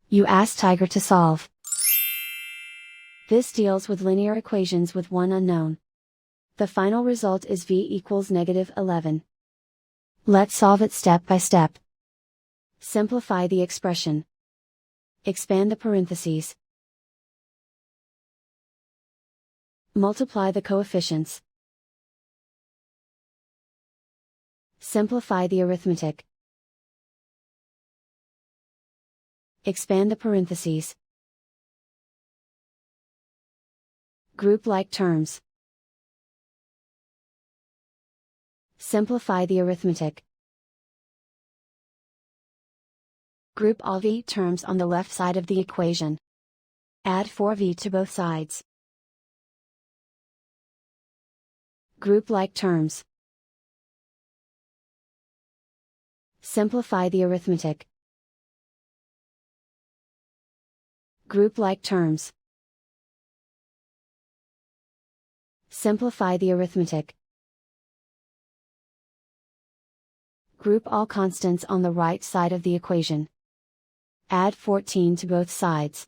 You ask Tiger to solve. This deals with linear equations with one unknown. The final result is v equals -11. Let's solve it step by step. Simplify the expression. Expand the parentheses. Multiply the coefficients. Simplify the arithmetic. Expand the parentheses. Group like terms. Simplify the arithmetic. Group all v terms on the left side of the equation. Add 4v to both sides. Group like terms. Simplify the arithmetic. Group like terms. Simplify the arithmetic. Group all constants on the right side of the equation. Add 14 to both sides.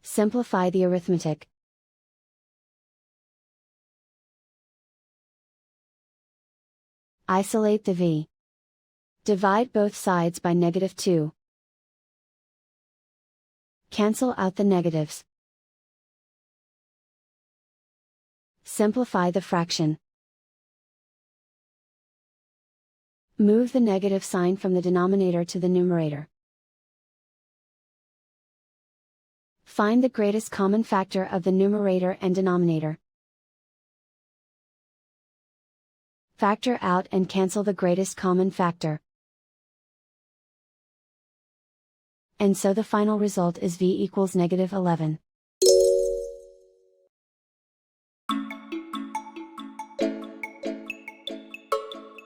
Simplify the arithmetic. Isolate the v. Divide both sides by -2. Cancel out the negatives. Simplify the fraction. Move the negative sign from the denominator to the numerator. Find the greatest common factor of the numerator and denominator. Factor out and cancel the greatest common factor. And so the final result is v equals -11.